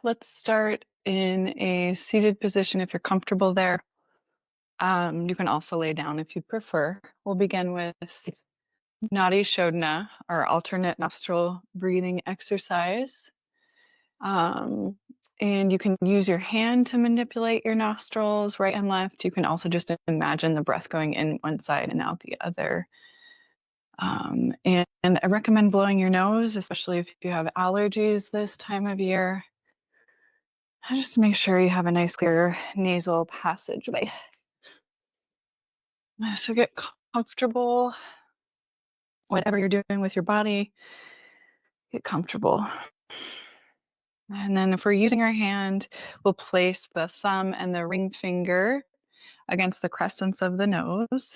let's start in a seated position if you're comfortable there. You can also lay down if you prefer. We'll begin with Nadi Shodhana, our alternate nostril breathing exercise. Um, and you can use your hand to manipulate your nostrils right and left. You can also just imagine the breath going in one side and out the other. And I recommend blowing your nose, especially if you have allergies this time of year. Just to make sure you have a nice clear nasal passageway. So get comfortable, whatever you're doing with your body, get comfortable. And then if we're using our hand, we'll place the thumb and the ring finger against the crescents of the nose.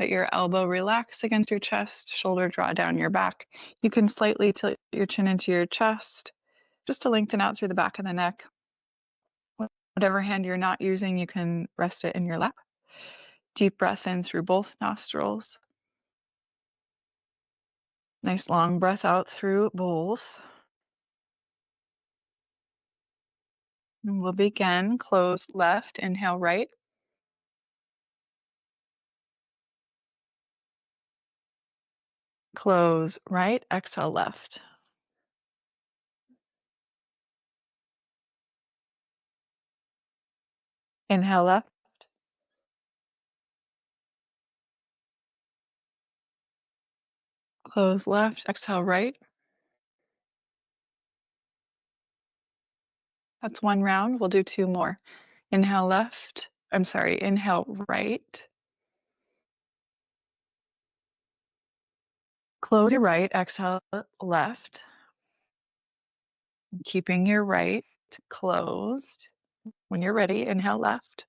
Let your elbow relax against your chest, shoulder draw down your back. You can slightly tilt your chin into your chest just to lengthen out through the back of the neck. Whatever hand you're not using, you can rest it in your lap. Deep breath in through both nostrils. Nice long breath out through both. And we'll begin. Close left, inhale right. Close right, exhale left. Inhale left. Close left, exhale right. That's one round. We'll do two more. Inhale left. Inhale right. Close your right, exhale left. Keeping your right closed. When you're ready, inhale left.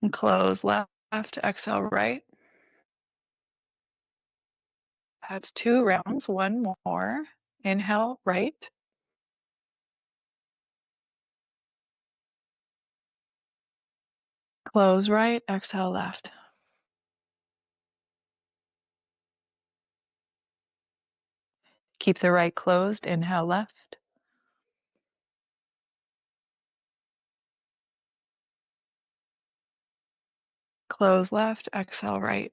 And close left, exhale right. That's two rounds. One more. Inhale right. Close right, exhale left. Keep the right closed, inhale left. Close left, exhale right.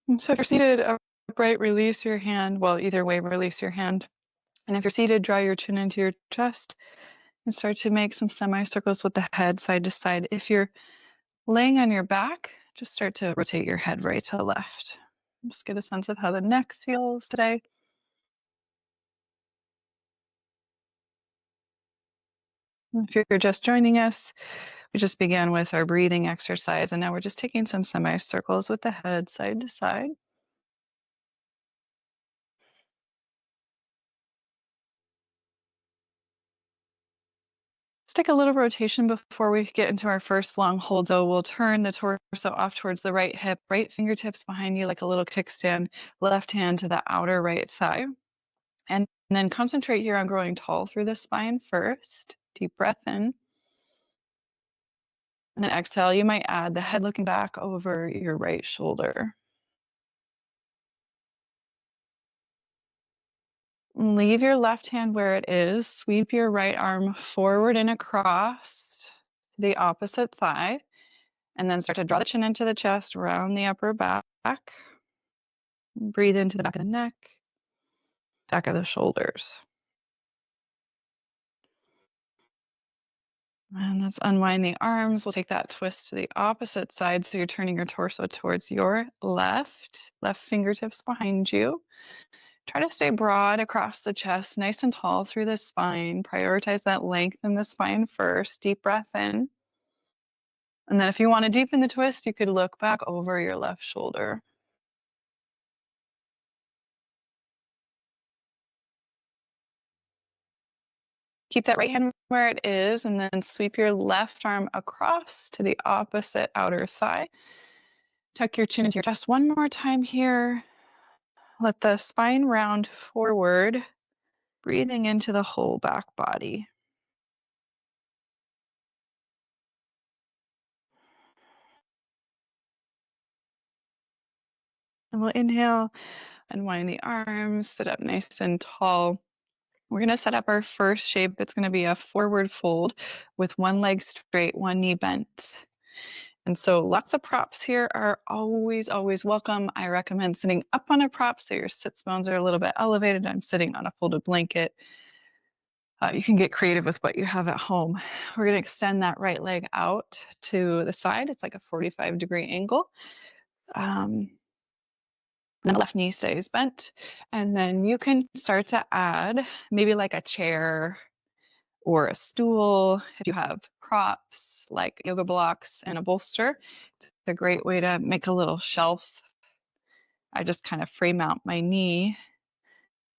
And so if you're seated upright, release your hand. Well, either way, release your hand. And if you're seated, draw your chin into your chest and start to make some semicircles with the head side to side. If you're laying on your back, just start to rotate your head right to left. Just get a sense of how the neck feels today. If you're just joining us, we just began with our breathing exercise, and now we're just taking some semicircles with the head side to side. Let's take a little rotation before we get into our first long hold. So we'll turn the torso off towards the right hip, right fingertips behind you like a little kickstand, left hand to the outer right thigh. And then concentrate here on growing tall through the spine first. Deep breath in. And then exhale, you might add the head looking back over your right shoulder. Leave your left hand where it is. Sweep your right arm forward and across the opposite thigh. And then start to draw the chin into the chest, round the upper back. Breathe into the back of the neck, back of the shoulders. And let's unwind the arms. We'll take that twist to the opposite side. So you're turning your torso towards your left fingertips behind you. Try to stay broad across the chest, nice and tall through the spine. Prioritize that length in the spine first. Deep breath in. And then if you want to deepen the twist, you could look back over your left shoulder. Keep that right hand where it is, and then sweep your left arm across to the opposite outer thigh. Tuck your chin into your chest one more time here. Let the spine round forward, breathing into the whole back body. And we'll inhale, unwind the arms, sit up nice and tall. We're going to set up our first shape. It's going to be a forward fold with one leg straight, one knee bent. And so lots of props here are always, always welcome. I recommend sitting up on a prop so your sits bones are a little bit elevated. I'm sitting on a folded blanket. You can get creative with what you have at home. We're going to extend that right leg out to the side. It's like a 45-degree angle. Then the left knee stays bent. And then you can start to add maybe like a chair or a stool. If you have props like yoga blocks and a bolster, it's a great way to make a little shelf. I just kind of frame out my knee.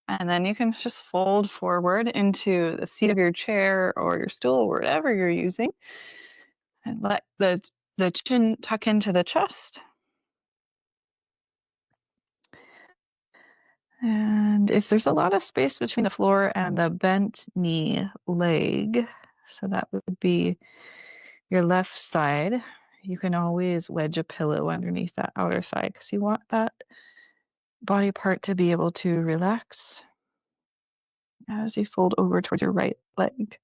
And then you can just fold forward into the seat of your chair or your stool, whatever you're using, and let the chin tuck into the chest. And if there's a lot of space between the floor and the bent knee leg, so that would be your left side, you can always wedge a pillow underneath that outer side because you want that body part to be able to relax as you fold over towards your right leg.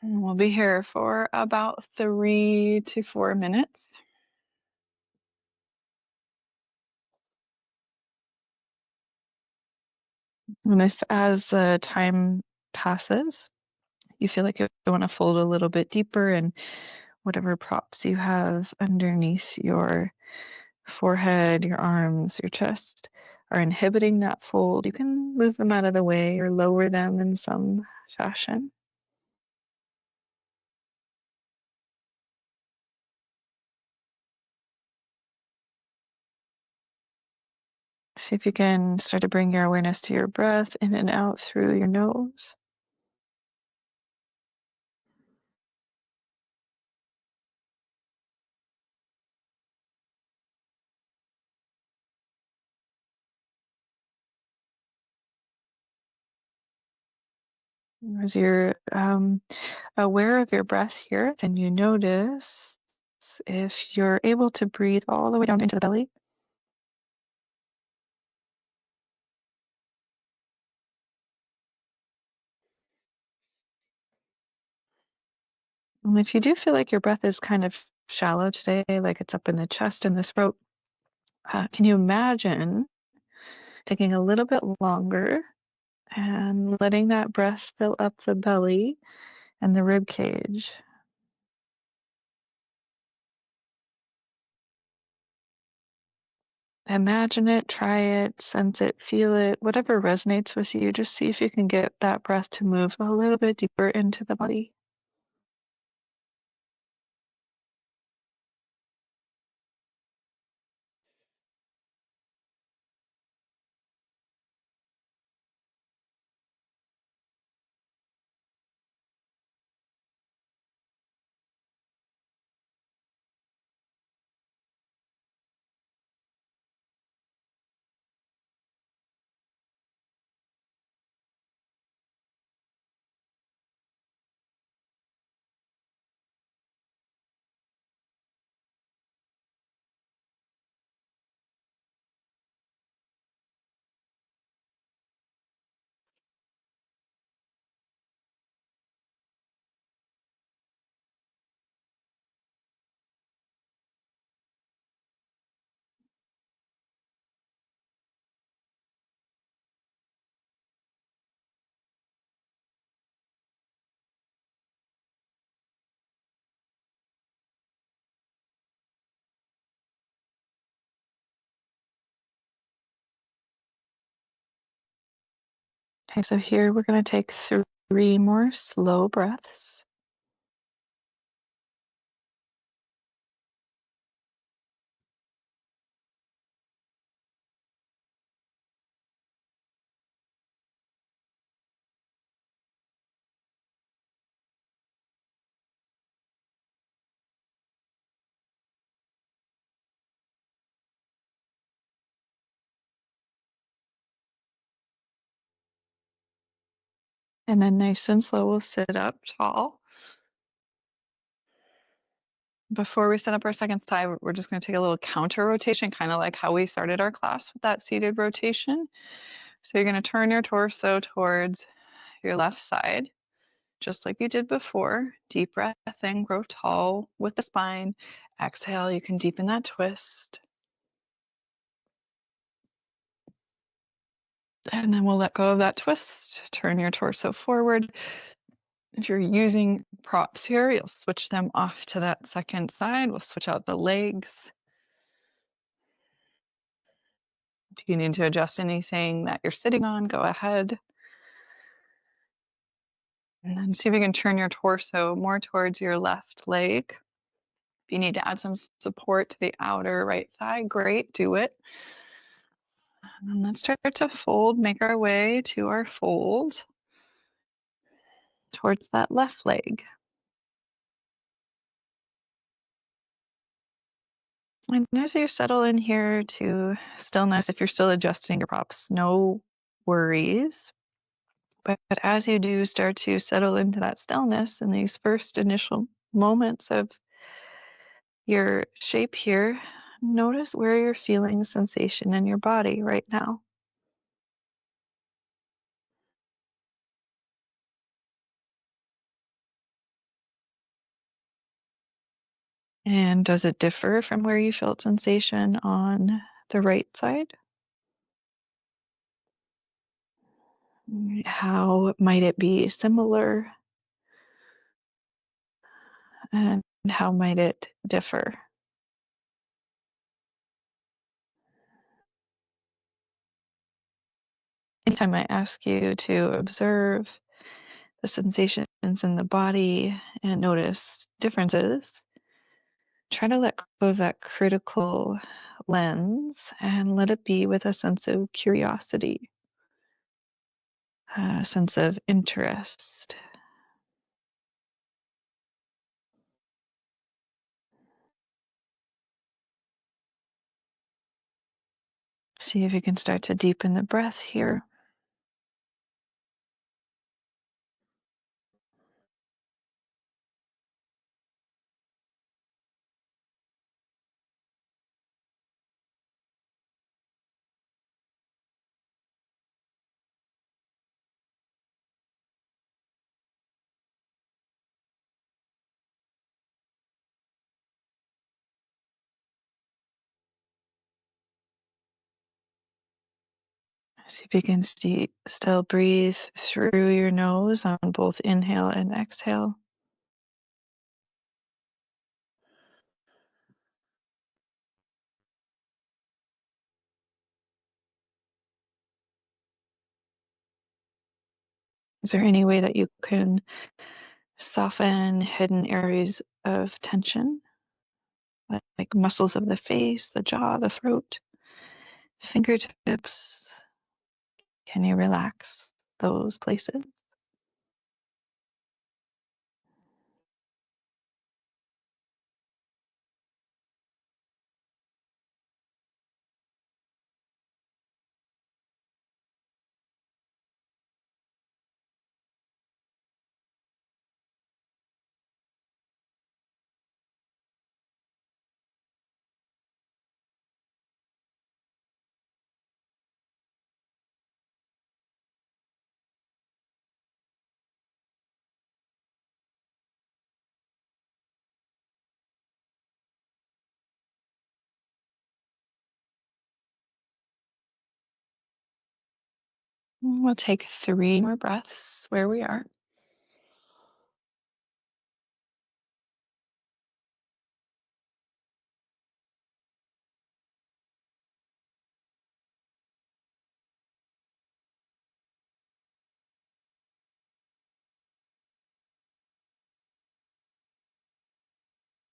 And we'll be here for about 3 to 4 minutes. And if as time passes, you feel like you want to fold a little bit deeper and whatever props you have underneath your forehead, your arms, your chest are inhibiting that fold, you can move them out of the way or lower them in some fashion. See if you can start to bring your awareness to your breath in and out through your nose. As you're aware of your breath here, can you notice if you're able to breathe all the way down into the belly? And if you do feel like your breath is kind of shallow today, like it's up in the chest and the throat, can you imagine taking a little bit longer and letting that breath fill up the belly and the rib cage? Imagine it, try it, sense it, feel it, whatever resonates with you. Just see if you can get that breath to move a little bit deeper into the body. Okay, so here we're going to take 3 more slow breaths. And then nice and slow, we'll sit up tall. Before we set up our second side, we're just going to take a little counter rotation, kind of like how we started our class with that seated rotation. So you're going to turn your torso towards your left side, just like you did before. Deep breath in, grow tall with the spine. Exhale, you can deepen that twist. And then we'll let go of that twist. Turn your torso forward. If you're using props here, you'll switch them off to that second side. We'll switch out the legs. If you need to adjust anything that you're sitting on, go ahead. And then see if you can turn your torso more towards your left leg. If you need to add some support to the outer right thigh, great, do it. And then let's start to fold, make our way to our fold towards that left leg. And as you settle in here to stillness, if you're still adjusting your props, no worries. But as you do start to settle into that stillness in these first initial moments of your shape here, notice where you're feeling sensation in your body right now. And does it differ from where you felt sensation on the right side? How might it be similar? And how might it differ? Anytime I ask you to observe the sensations in the body and notice differences, try to let go of that critical lens and let it be with a sense of curiosity, a sense of interest. See if you can start to deepen the breath here. See if you can still breathe through your nose on both inhale and exhale. Is there any way that you can soften hidden areas of tension, like muscles of the face, the jaw, the throat, fingertips? Can you relax those places? We'll take 3 more breaths where we are.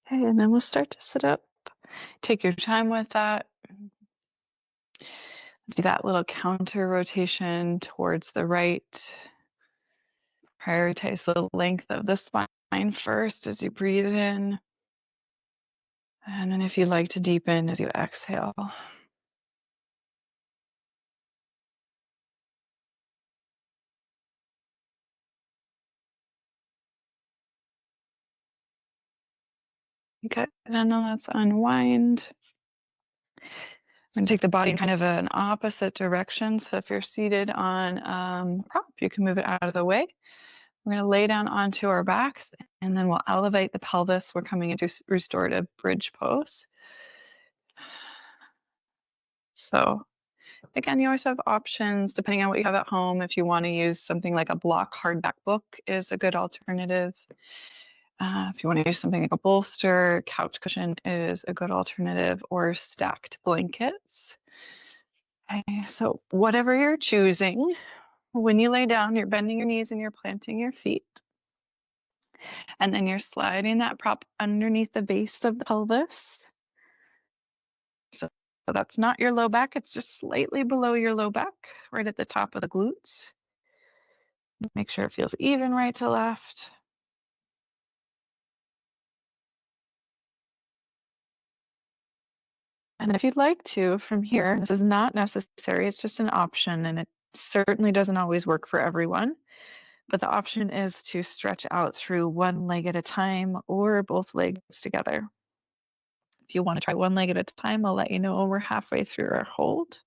Okay, and then we'll start to sit up. Take your time with that. Let's do that little counter rotation towards the right. Prioritize the length of the spine first as you breathe in. And then if you like to deepen as you exhale. Good. And then let's unwind. I'm going to take the body in kind of an opposite direction. So if you're seated on prop, you can move it out of the way. We're going to lay down onto our backs and then we'll elevate the pelvis. We're coming into restorative bridge pose. So again, you always have options depending on what you have at home. If you want to use something like a block hardback book is a good alternative. If you want to use something like a bolster, couch cushion is a good alternative, or stacked blankets. Okay, so whatever you're choosing, when you lay down, you're bending your knees and you're planting your feet. And then you're sliding that prop underneath the base of the pelvis. So that's not your low back, it's just slightly below your low back, right at the top of the glutes. Make sure it feels even right to left. And then if you'd like to, from here, this is not necessary, it's just an option, and it certainly doesn't always work for everyone. But the option is to stretch out through one leg at a time or both legs together. If you want to try one leg at a time, I'll let you know when we're halfway through our hold.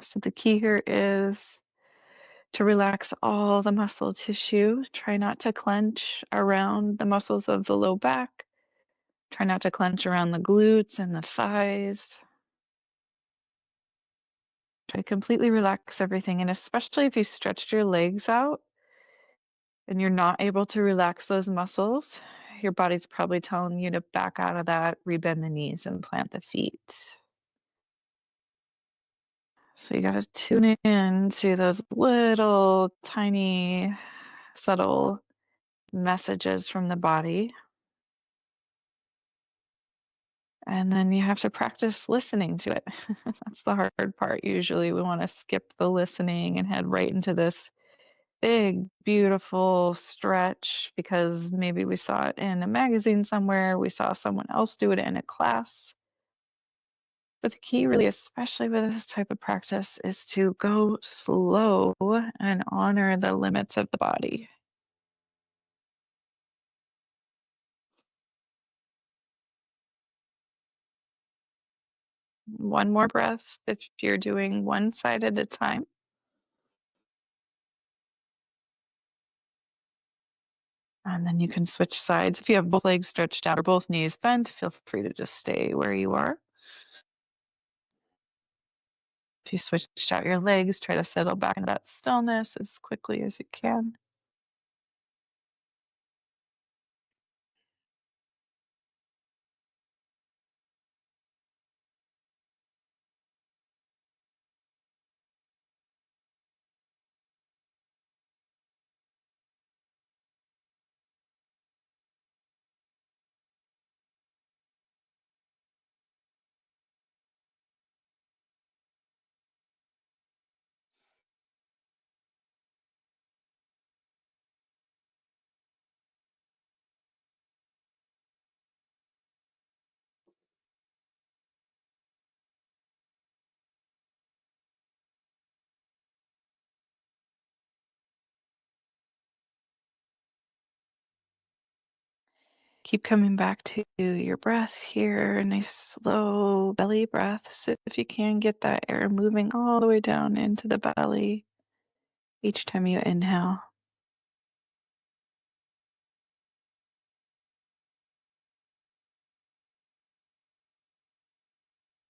So the key here is to relax all the muscle tissue. Try not to clench around the muscles of the low back. Try not to clench around the glutes and the thighs. Try to completely relax everything. And especially if you stretched your legs out and you're not able to relax those muscles, your body's probably telling you to back out of that, rebend the knees, and plant the feet. So you got to tune in to those little tiny subtle messages from the body. And then you have to practice listening to it. That's the hard part. Usually we want to skip the listening and head right into this big, beautiful stretch because maybe we saw it in a magazine somewhere, we saw someone else do it in a class. But the key, really, especially with this type of practice, is to go slow and honor the limits of the body. One more breath if you're doing one side at a time. And then you can switch sides. If you have both legs stretched out or both knees bent, feel free to just stay where you are. If you switched out your legs, try to settle back into that stillness as quickly as you can. Keep coming back to your breath here. Nice slow belly breaths. If you can, get that air moving all the way down into the belly each time you inhale.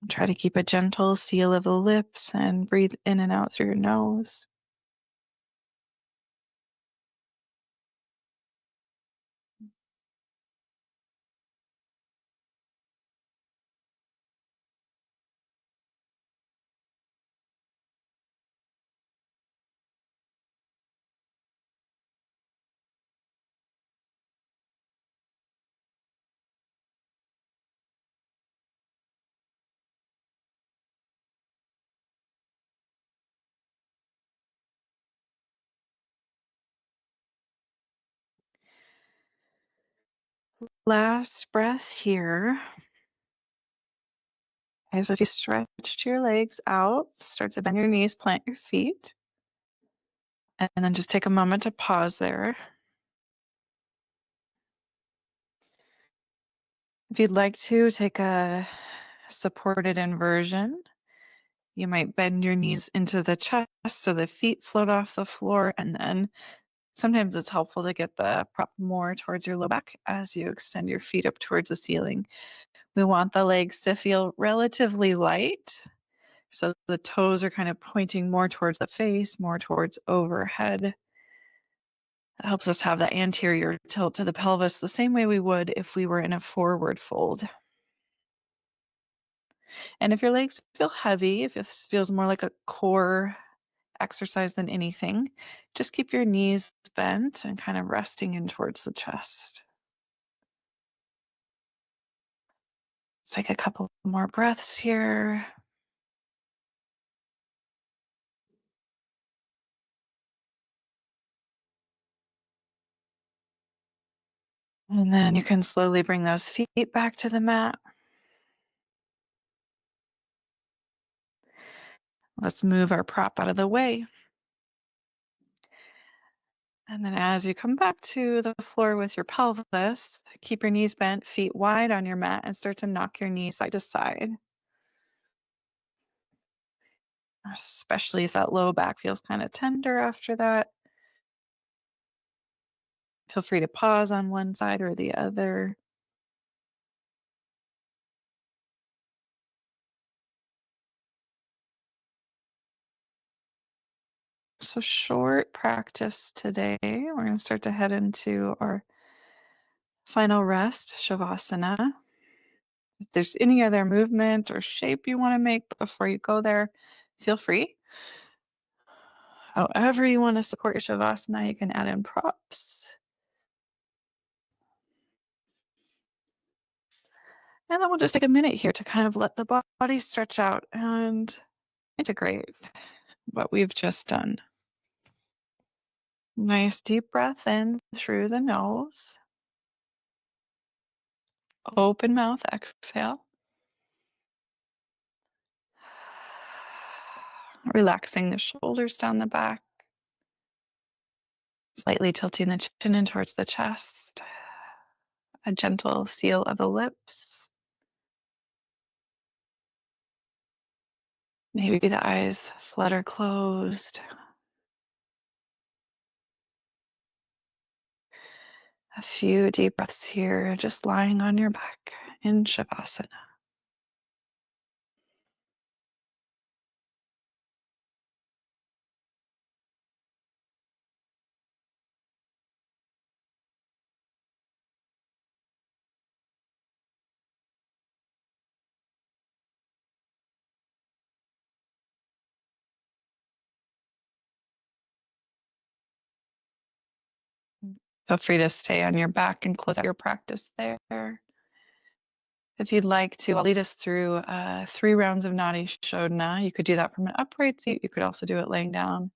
Try to keep a gentle seal of the lips and breathe in and out through your nose. last breath here is if you stretch your legs out, start to bend your knees, plant your feet, and then just take a moment to pause there. If you'd like to, take a supported inversion. You might bend your knees into the chest so the feet float off the floor, and then sometimes it's helpful to get the prop more towards your low back as you extend your feet up towards the ceiling. We want the legs to feel relatively light, so the toes are kind of pointing more towards the face, more towards overhead. That helps us have that anterior tilt to the pelvis the same way we would if we were in a forward fold. And if your legs feel heavy, if this feels more like a core exercise than anything, just keep your knees bent and kind of resting in towards the chest. Let's take a couple more breaths here. And then you can slowly bring those feet back to the mat. Let's move our prop out of the way. And then as you come back to the floor with your pelvis, keep your knees bent, feet wide on your mat, and start to knock your knees side to side. Especially if that low back feels kind of tender after that. Feel free to pause on one side or the other. So short practice today. We're going to start to head into our final rest, Shavasana. If there's any other movement or shape you want to make before you go there, feel free. However you want to support your Shavasana, you can add in props. And then we'll just take a minute here to kind of let the body stretch out and integrate what we've just done. Nice deep breath in through the nose. Open mouth, exhale. Relaxing the shoulders down the back. Slightly tilting the chin in towards the chest. A gentle seal of the lips. Maybe the eyes flutter closed. A few deep breaths here, just lying on your back in Shavasana. Feel free to stay on your back and close out your practice there. If you'd like to, I'll lead us through 3 rounds of Nadi Shodhana. You could do that from an upright seat. You could also do it laying down.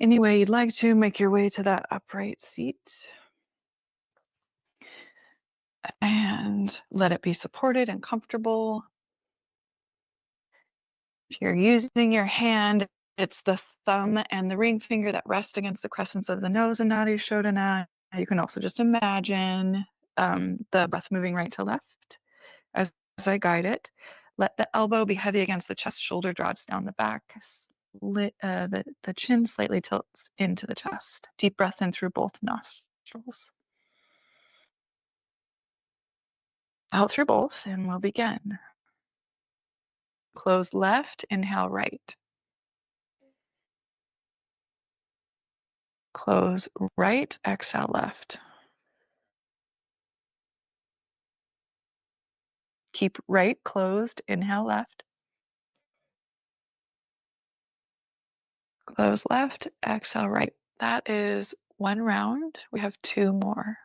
Any way you'd like to, make your way to that upright seat. And let it be supported and comfortable. If you're using your hand, it's the thumb and the ring finger that rest against the crescents of the nose in Nadi Shodhana. You can also just imagine the breath moving right to left as I guide it. Let the elbow be heavy against the chest, shoulder drops down the back. The chin slightly tilts into the chest. Deep breath in through both nostrils. Out through both, and we'll begin. Close left, inhale right. Close right, exhale left. Keep right closed, inhale left. Close left, exhale right. That is 1 round. We have 2 more.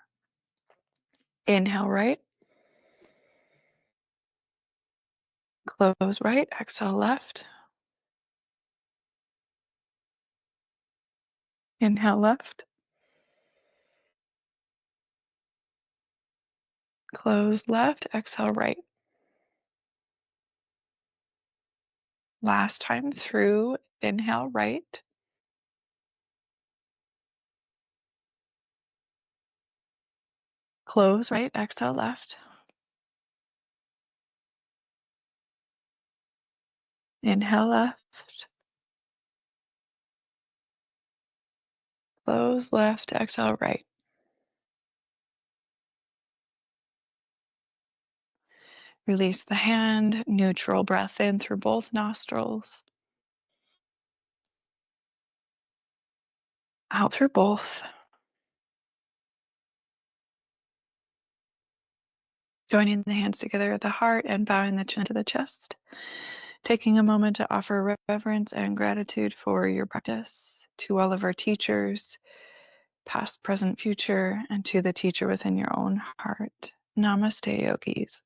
Inhale right. Close right, exhale left. Inhale left. Close left, exhale right. Last time through, inhale right. Close right, exhale left. Inhale left. Close left, exhale right. Release the hand, neutral breath in through both nostrils, out through both. Joining the hands together at the heart and bowing the chin to the chest. Taking a moment to offer reverence and gratitude for your practice to all of our teachers, past, present, future, and to the teacher within your own heart. Namaste, yogis.